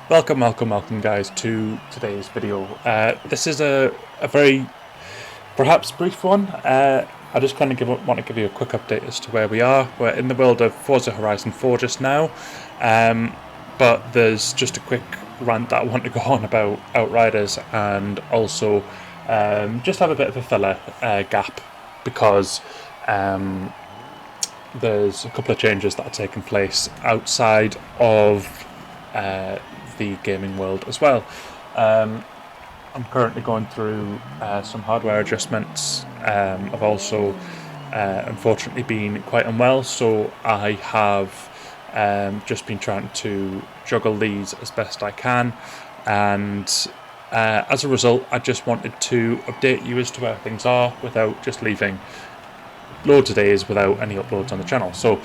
Welcome guys to today's video. This is a very perhaps brief one. I just kind of want to give you a quick update as to where we are. We're in the world of Forza Horizon 4 just now, but there's just a quick rant that I want to go on about Outriders, and also just have a bit of a filler gap because there's a couple of changes that are taking place outside of the gaming world as well. I'm currently going through some hardware adjustments. I've also unfortunately been quite unwell, so I have just been trying to juggle these as best I can, and as a result I just wanted to update you as to where things are without just leaving loads of days without any uploads on the channel. So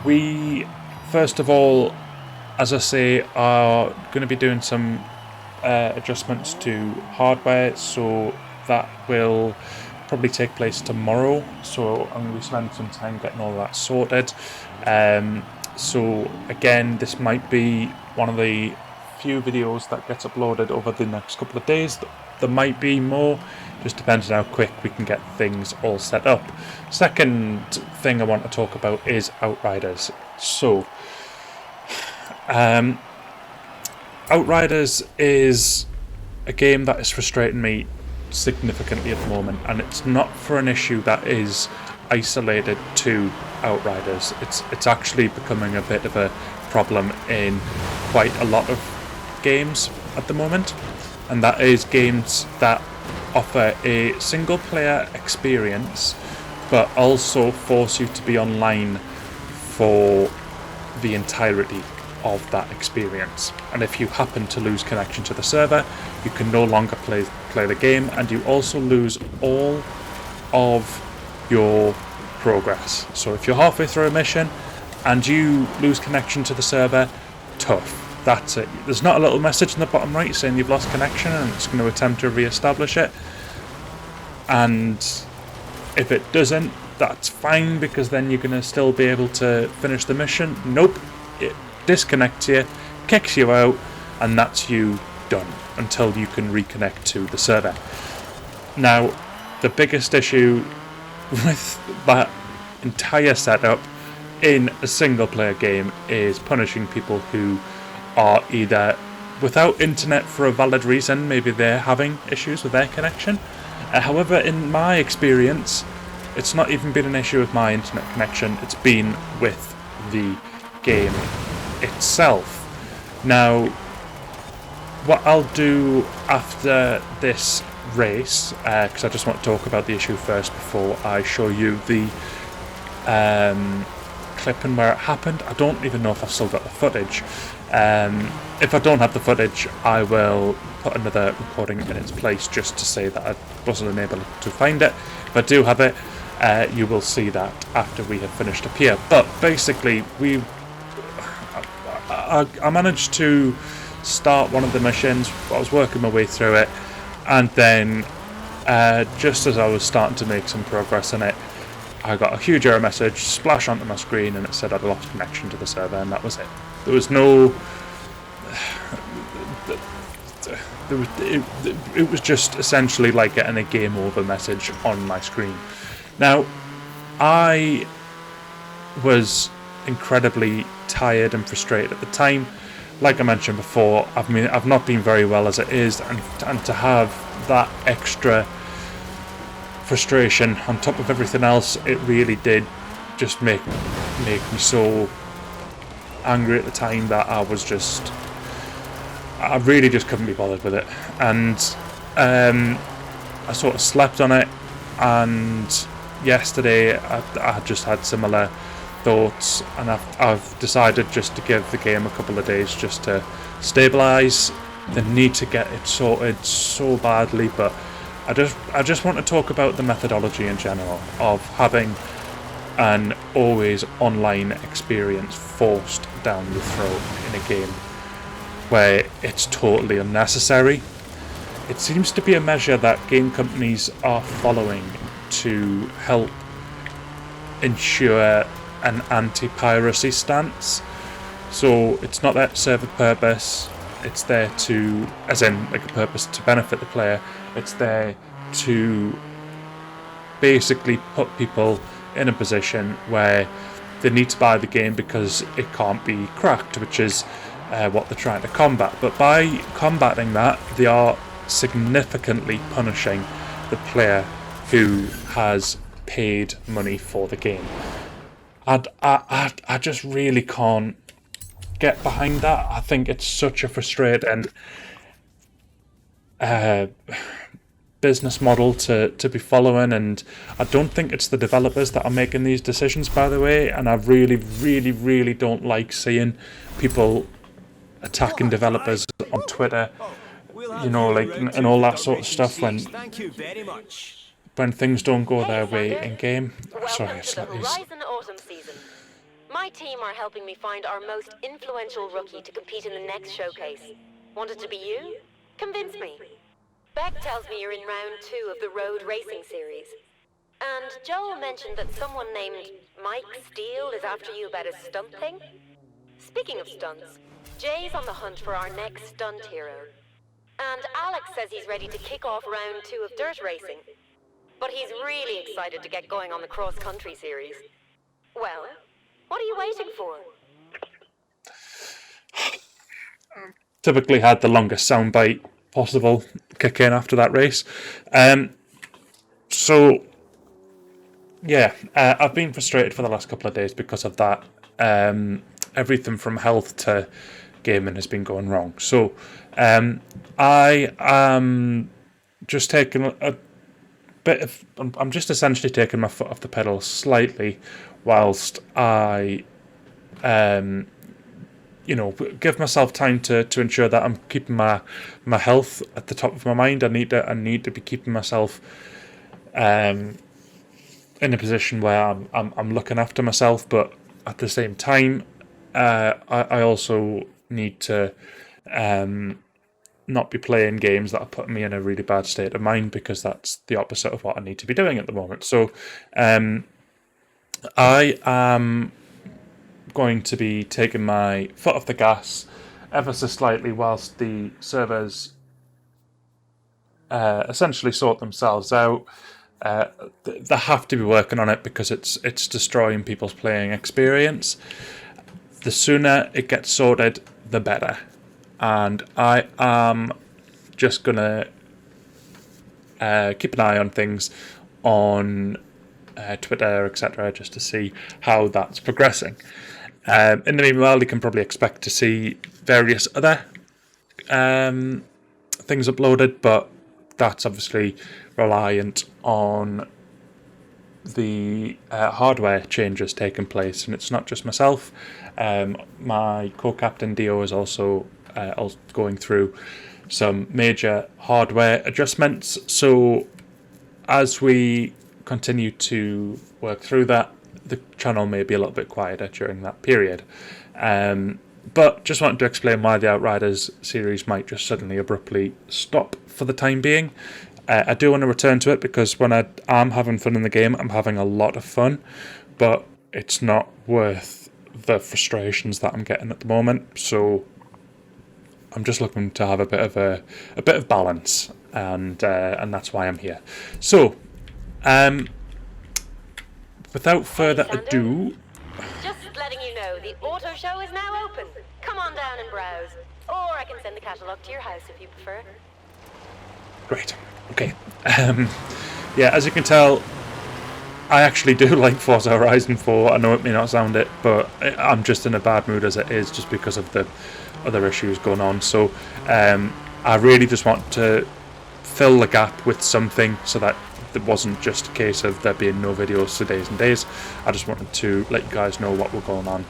we first of all, as I say, are going to be doing some adjustments to hardware, so that will probably take place tomorrow. So I'm going to be spending some time getting all that sorted. So again, this might be one of the few videos that gets uploaded over the next couple of days. There might be more, just depends on how quick we can get things all set up. Second thing I want to talk about is Outriders. So Outriders is a game that is frustrating me significantly at the moment, and it's not for an issue that is isolated to Outriders. It's actually becoming a bit of a problem in quite a lot of games at the moment, and that is games that offer a single player experience but also force you to be online for the entirety of that experience. And if you happen to lose connection to the server, you can no longer play the game, and you also lose all of your progress. So if you're halfway through a mission and you lose connection to the server, tough. That's it. There's not a little message in the bottom right saying you've lost connection and it's going to attempt to re-establish it. And if it doesn't, that's fine, because then you're going to still be able to finish the mission. Nope. It disconnects you, kicks you out, and that's you done until you can reconnect to the server. Now, the biggest issue with that entire setup in a single player game is punishing people who are either without internet for a valid reason. Maybe they're having issues with their connection. However, in my experience, it's not even been an issue with my internet connection, it's been with the game itself. Now, what I'll do after this race, because I just want to talk about the issue first before I show you the clip and where it happened. I don't even know if I've still got the footage. If I don't have the footage, I will put another recording in its place just to say that I wasn't able to find it. If I do have it, you will see that after we have finished up here. But basically, I managed to start one of the missions. I was working my way through it, and then just as I was starting to make some progress in it, I got a huge error message splash onto my screen, and it said I'd lost connection to the server, and that was it. There was no... It was just essentially like getting a game over message on my screen. Now, I was incredibly tired and frustrated at the time. Like I mentioned before, I've not been very well as it is, and to have that extra frustration on top of everything else, it really did just make me so angry at the time that I really just couldn't be bothered with it. And I sort of slept on it, and yesterday I just had similar thoughts, and I've decided just to give the game a couple of days just to stabilise. The need to get it sorted so badly, but I just want to talk about the methodology in general of having an always online experience forced down your throat in a game where it's totally unnecessary. It seems to be a measure that game companies are following to help ensure an anti-piracy stance, So it's not there to serve a purpose. It's there to, as in like a purpose to benefit the player. It's there to basically put people in a position where they need to buy the game because it can't be cracked, which is what they're trying to combat. But by combating that, they are significantly punishing the player who has paid money for the game. I just really can't get behind that. I think it's such a frustrating business model to be following, and I don't think it's the developers that are making these decisions, by the way, and I really don't like seeing people attacking developers on Twitter, you know, like, and all that sort of stuff when things don't go their way in game. Sorry, it's like these. My team are helping me find our most influential rookie to compete in the next showcase. Want it to be you? Convince me. Beck tells me you're in round 2 of the road racing series. And Joel mentioned that someone named Mike Steele is after you about a stunt thing. Speaking of stunts, Jay's on the hunt for our next stunt hero. And Alex says he's ready to kick off round 2 of dirt racing. But he's really excited to get going on the cross-country series. Well, what are you waiting for? Typically had the longest soundbite possible kick in after that race. So, yeah, I've been frustrated for the last couple of days because of that. Everything from health to gaming has been going wrong. So, I am just taking a bit of... I'm just essentially taking my foot off the pedal slightly whilst I... you know, give myself time to ensure that I'm keeping my health at the top of my mind. I need to be keeping myself in a position where I'm looking after myself, but at the same time, I also need to not be playing games that are putting me in a really bad state of mind, because that's the opposite of what I need to be doing at the moment. So I am going to be taking my foot off the gas ever so slightly whilst the servers essentially sort themselves out. They have to be working on it because it's destroying people's playing experience. The sooner it gets sorted, the better. And I am just gonna keep an eye on things on Twitter, etc., just to see how that's progressing. In the meanwhile, you can probably expect to see various other things uploaded, but that's obviously reliant on the hardware changes taking place, and it's not just myself. My co-captain Dio is also going through some major hardware adjustments, so as we continue to work through that, the channel may be a little bit quieter during that period. But just wanted to explain why the Outriders series might just suddenly abruptly stop for the time being. I do want to return to it because when I am having fun in the game, I'm having a lot of fun, but it's not worth the frustrations that I'm getting at the moment. So I'm just looking to have a bit of balance, and that's why I'm here. So, without further ado, just letting you know, the auto show is now open. Come on down and browse, or I can send the catalogue to your house if you prefer. Great. Okay. Yeah, as you can tell, I actually do like Forza Horizon 4. I know it may not sound it, but I'm just in a bad mood as it is, just because of the other issues going on. So I really just want to fill the gap with something so that it wasn't just a case of there being no videos for days and days. I just wanted to let you guys know what we're going on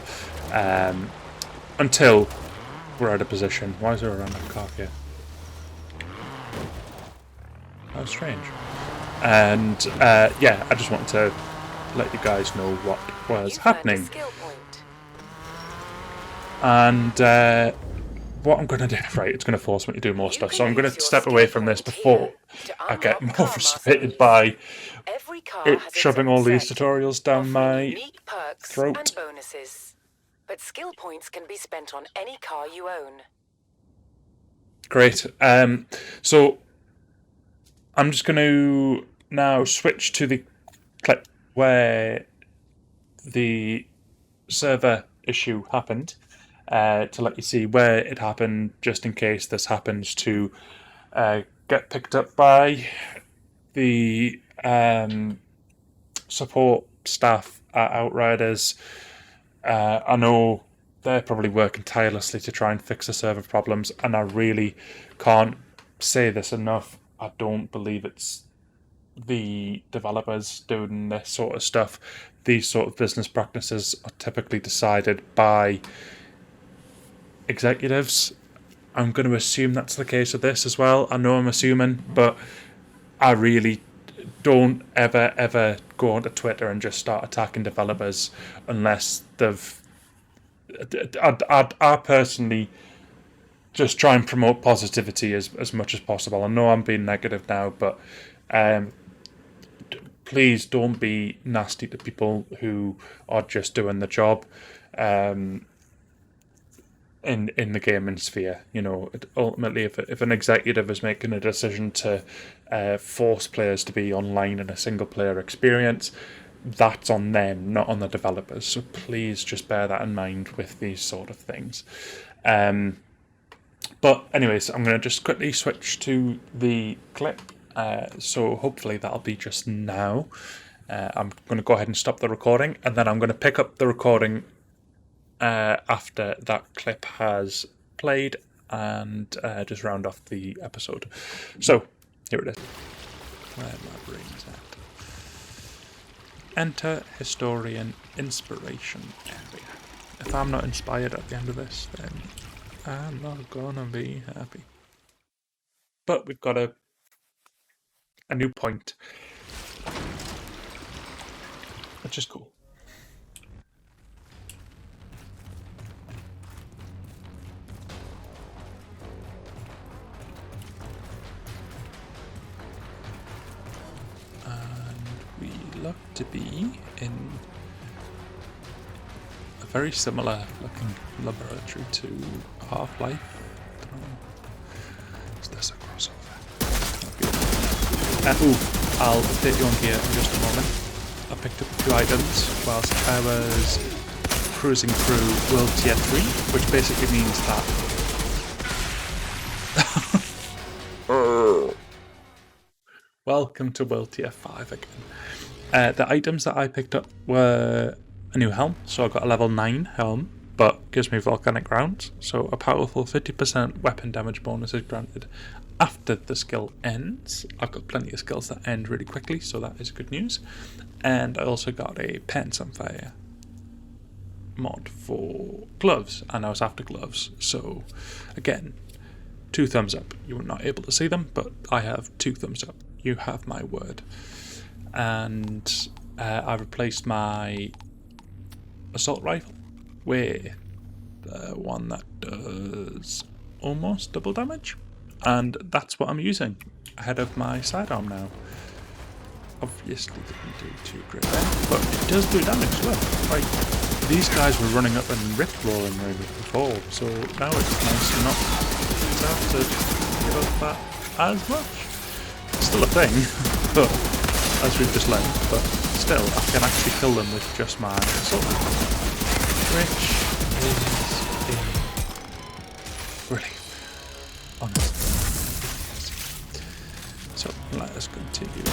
until we're at a position. Why is there a random car here? How strange. And yeah, I just wanted to let you guys know what was happening. And what I'm going to do, right, it's going to force me to do more stuff, so I'm going to step away from this before I get more frustrated by it shoving all these tutorials down my throat. but skill points can be spent on any car you own. Great. So I'm just going to now switch to the clip where the server issue happened to let you see where it happened, just in case this happens to get picked up by the support staff at Outriders. I know they're probably working tirelessly to try and fix the server problems, and I really can't say this enough. I don't believe it's the developers doing this sort of stuff. These sort of business practices are typically decided by executives. I'm going to assume that's the case with this as well. I know I'm assuming, but I really don't ever go onto Twitter and just start attacking developers unless they've... I personally just try and promote positivity as much as possible. I know I'm being negative now, but please don't be nasty to people who are just doing the job in the gaming sphere. You know, ultimately, if an executive is making a decision to force players to be online in a single player experience, that's on them, not on the developers. So please just bear that in mind with these sort of things. But anyways, I'm going to just quickly switch to the clip. So hopefully that'll be just now. I'm going to go ahead and stop the recording, and then I'm going to pick up the recording after that clip has played, and just round off the episode. So here it is. Where my brain's at. Enter Historian Inspiration area. If I'm not inspired at the end of this, then I'm not gonna be happy. But we've got a new point, which is cool. Look to be in a very similar looking laboratory to Half-Life. Is this a crossover? I'll update you on here in just a moment. I picked up a few items whilst I was cruising through World Tier 3, which basically means that welcome to World Tier 5 again. The items that I picked up were a new helm, so I got a level 9 helm, but gives me volcanic rounds, so a powerful 50% weapon damage bonus is granted after the skill ends. I've got plenty of skills that end really quickly, so that is good news. And I also got a Pants on Fire mod for gloves, and I was after gloves, so again, 2 thumbs up. You were not able to see them, but I have 2 thumbs up. You have my word. And I replaced my assault rifle with one that does almost double damage, and that's what I'm using ahead of my sidearm now. Obviously didn't do too great there, but it does do damage as well. Like, these guys were running up and rip-rolling really before, so now it's nice not to have to give up that as much. It's still a thing, but as we've just learned, but still, I can actually kill them with just my assault rifle, which is a relief, honestly. So let us continue.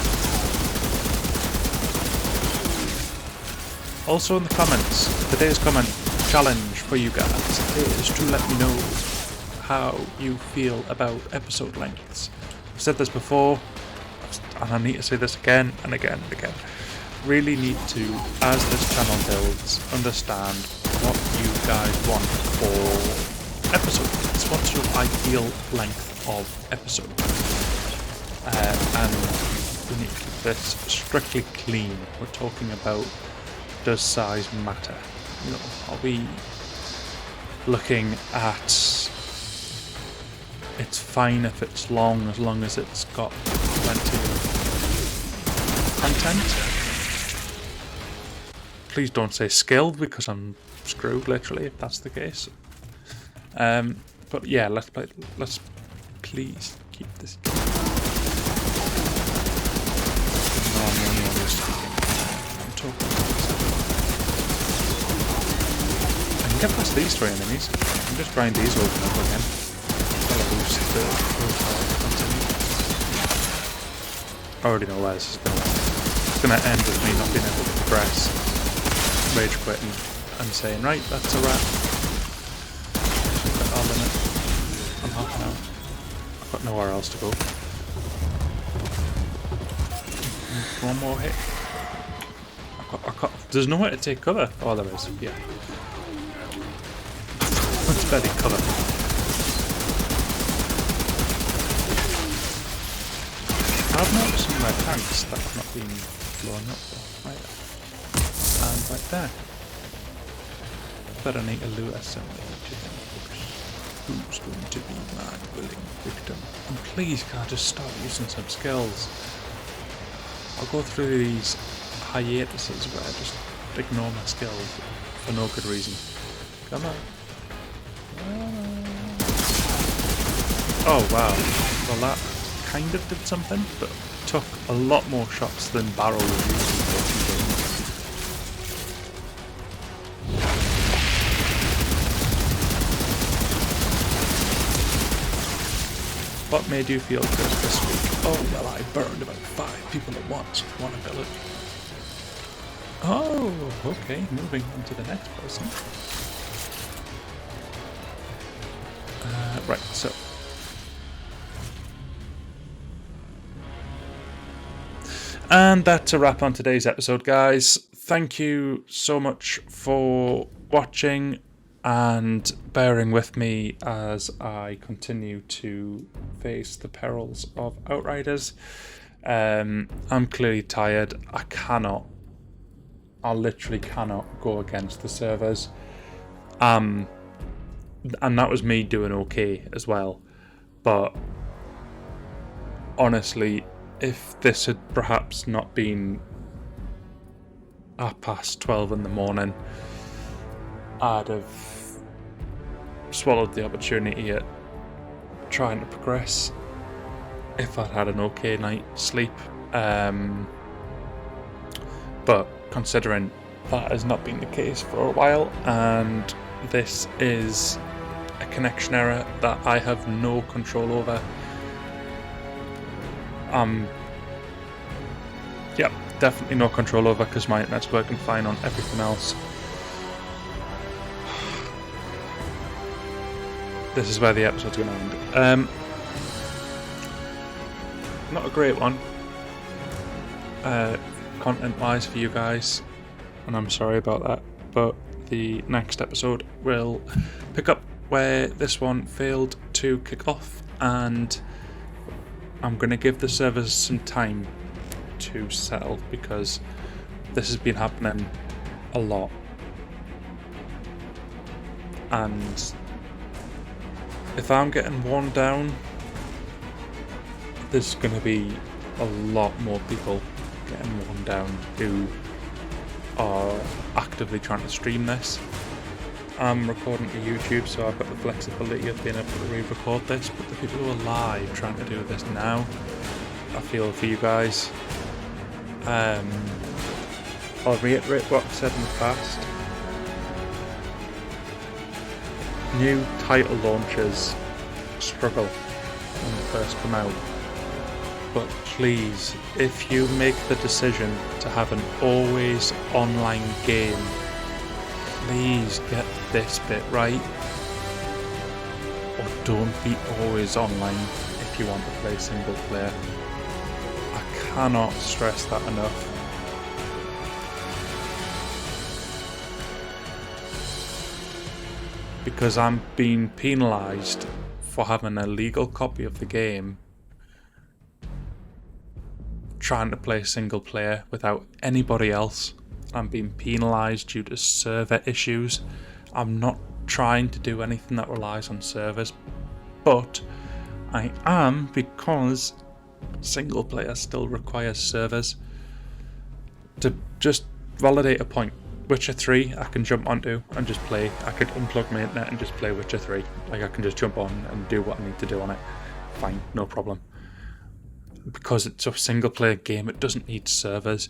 Also in the comments, today's comment challenge for you guys is to let me know how you feel about episode lengths. I've said this before, and I need to say this again and again and again. Really need to, as this channel builds, understand what you guys want for episode lengths. What's your ideal length of episode? And we need to keep this strictly clean. We're talking about, does size matter? You know, are we looking at it's fine if it's long as it's got plenty of content? Please don't say skilled, because I'm screwed, literally, if that's the case. But yeah, let's play. Let's please keep this going. No, I'm the only one who's speaking. I'm talking. I can get past these 3 enemies. I can just grind these over and over again. I'll lose the profile continue. I already know where this is going to end. It's going to end with me not being able to progress, rage quitting, and saying, right, that's a wrap. I'll limit. I'm half an hour. I've got nowhere else to go. One more hit. There's nowhere to take cover. Oh, there is. Yeah. Let's barely cover. I've noticed some of my tanks that have not been blown up though. Right. And right there. But I need to loot assembly. Who's going to be my willing victim? And please, can I just start using some skills? I'll go through these hiatuses where I just ignore my skills for no good reason. Come on. Oh wow. Well, that kind of did something, but took a lot more shots than barrel would usually do. What made you feel good this week? Oh, well, I burned about 5 people at once with one ability. Oh, okay, moving on to the next person. Right, so. And that's a wrap on today's episode, guys. Thank you so much for watching and bearing with me as I continue to face the perils of Outriders. I'm clearly tired. I literally cannot go against the servers. And that was me doing okay as well. But honestly, if this had perhaps not been past 12 in the morning, I'd have swallowed the opportunity at trying to progress if I'd had an okay night's sleep. But considering that has not been the case for a while, and this is a connection error that I have no control over, yeah, definitely no control over, because my internet's working fine on everything else. This is where the episode's going to end. Not a great one, content-wise for you guys, and I'm sorry about that, but the next episode will pick up where this one failed to kick off, and I'm going to give the servers some time to settle, because this has been happening a lot, and if I'm getting worn down, there's going to be a lot more people getting worn down who are actively trying to stream this. I'm recording to YouTube, so I've got the flexibility of being able to re-record this, but the people who are live trying to do this now, I feel for you guys. I'll reiterate what I've said in the past. New title launchers struggle when they first come out, but please, if you make the decision to have an always online game, please get this bit right, or don't be always online if you want to play single player. I cannot stress that enough. Because I'm being penalised for having a legal copy of the game, trying to play single player without anybody else. I'm being penalised due to server issues. I'm not trying to do anything that relies on servers, but I am, because single player still requires servers. To just validate a point, Witcher 3 I can jump onto and just play. I could unplug my internet and just play Witcher 3. Like, I can just jump on and do what I need to do on it. Fine, no problem. Because it's a single player game, it doesn't need servers.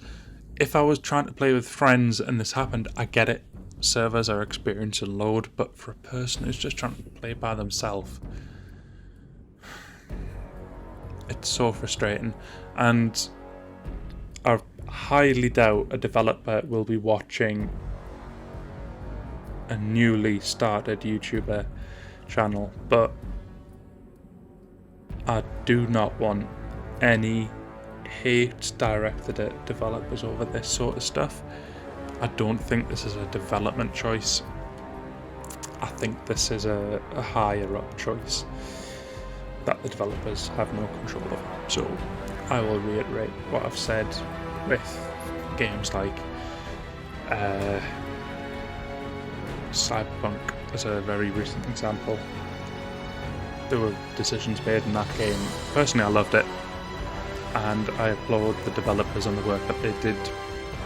If I was trying to play with friends and this happened, I get it. Servers are experience and load, but for a person who's just trying to play by themselves, it's so frustrating. And I highly doubt a developer will be watching a newly started YouTuber channel, but I do not want any hate directed at developers over this sort of stuff. I don't think this is a development choice. I think this is a higher up choice that the developers have no control over. So I will reiterate what I've said with games like Cyberpunk as a very recent example. There were decisions made in that game. Personally, I loved it, and I applaud the developers on the work that they did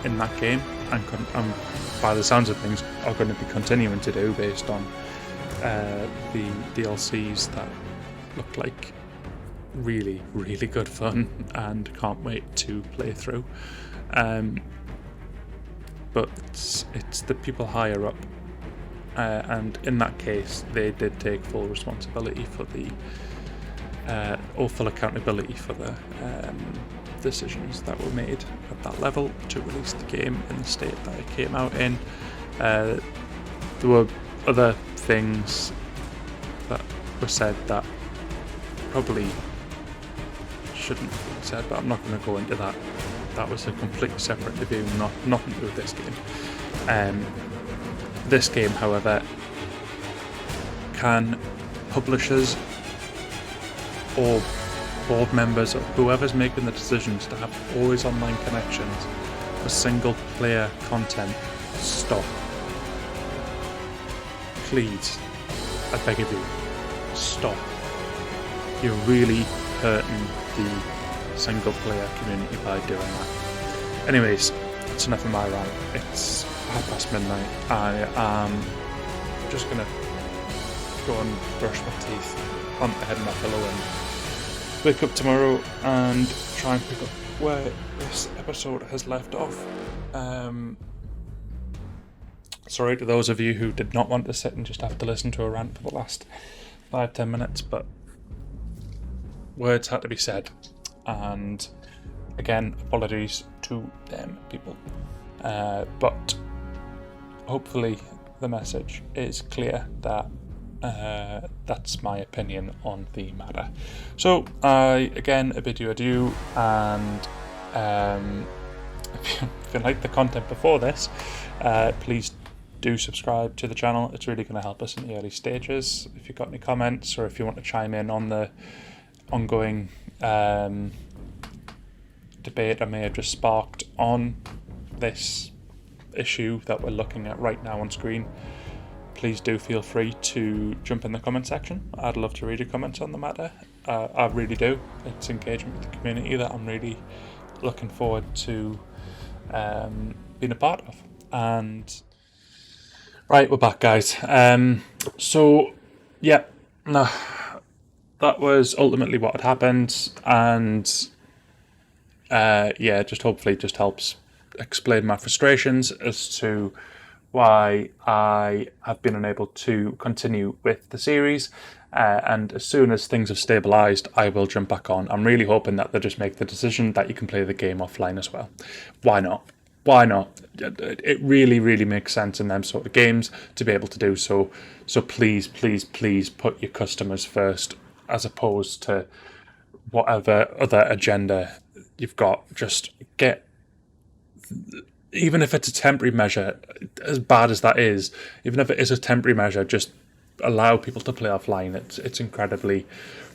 in that game, and by the sounds of things are going to be continuing to do based on the DLCs that look like really, really good fun, and can't wait to play through. But it's the people higher up, and in that case they did take full responsibility for the or full accountability for the decisions that were made at that level to release the game in the state that it came out in. There were other things that were said that probably shouldn't be said, but I'm not going to go into that. That was a completely separate review, nothing to do with this game. This game, however, can publishers or board members or whoever's making the decisions to have always online connections for single player content stop. Please, I beg of you, stop. You're really hurting the single player community by doing that. Anyways, that's enough of my rant. It's midnight. I am just gonna go and brush my teeth, plant the head in my pillow, and wake up tomorrow and try and pick up where this episode has left off. Sorry to those of you who did not want to sit and just have to listen to a rant for the last 5-10 minutes, but words had to be said, and again, apologies to them people, but hopefully the message is clear that that's my opinion on the matter. So again, a bid you adieu, and if you like the content before this, please do subscribe to the channel. It's really going to help us in the early stages. If you've got any comments, or if you want to chime in on the ongoing debate I may have just sparked on this issue that we're looking at right now on screen, please do feel free to jump in the comment section. I'd love to read your comments on the matter. I really do. It's engagement with the community that I'm really looking forward to being a part of. And right, we're back, guys. So yeah, no, that was ultimately what had happened, and just hopefully just helps explain my frustrations as to why I have been unable to continue with the series, and as soon as things have stabilised, I will jump back on. I'm really hoping that they'll just make the decision that you can play the game offline as well. Why not? Why not? It really, really makes sense in them sort of games to be able to do so. So please, please, please put your customers first, as opposed to whatever other agenda you've got. Just get, even if it's a temporary measure, as bad as that is, even if it is a temporary measure, just allow people to play offline. It's incredibly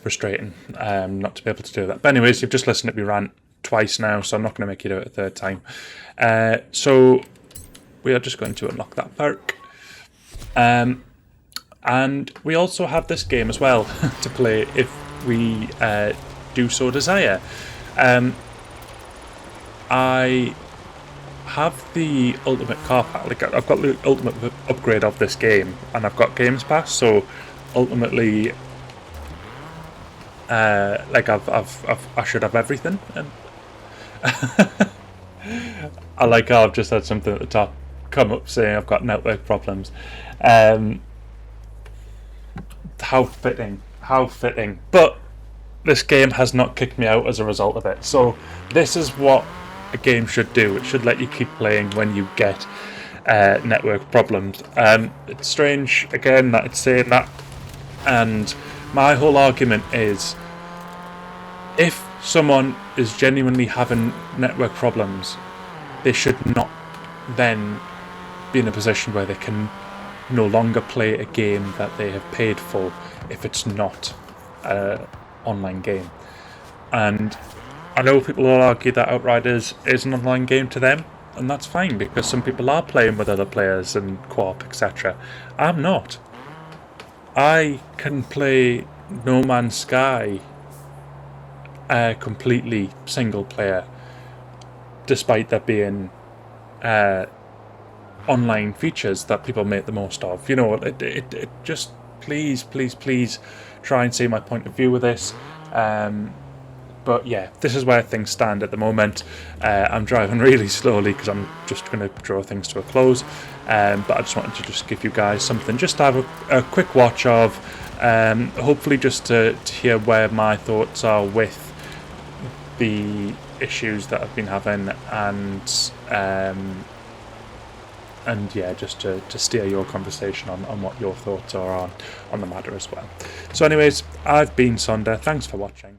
frustrating not to be able to do that. But anyways, you've just listened to me rant twice now, so I'm not going to make you do it a third time. So we are just going to unlock that perk. And we also have this game as well to play if we do so desire. I have the ultimate car pack. Like, I've got the ultimate upgrade of this game, and I've got Games Pass. So ultimately, like I should have everything. And I like how I've just had something at the top come up saying I've got network problems. How fitting. How fitting. But this game has not kicked me out as a result of it. So this is what a game should do. It should let you keep playing when you get network problems. It's strange, again, that it's saying that. And my whole argument is, if someone is genuinely having network problems, they should not then be in a position where they can no longer play a game that they have paid for if it's not an online game. And I know people will argue that Outriders is an online game to them, and that's fine because some people are playing with other players and co-op, etc. I'm not. I can play No Man's Sky completely single player, despite there being online features that people make the most of. You know, it just please try and see my point of view with this. But yeah, this is where things stand at the moment. I'm driving really slowly because I'm just going to draw things to a close. But I just wanted to just give you guys something just to have a quick watch of. Hopefully just to hear where my thoughts are with the issues that I've been having, and yeah, just to steer your conversation on what your thoughts are on the matter as well. So anyways, I've been Sonder. Thanks for watching.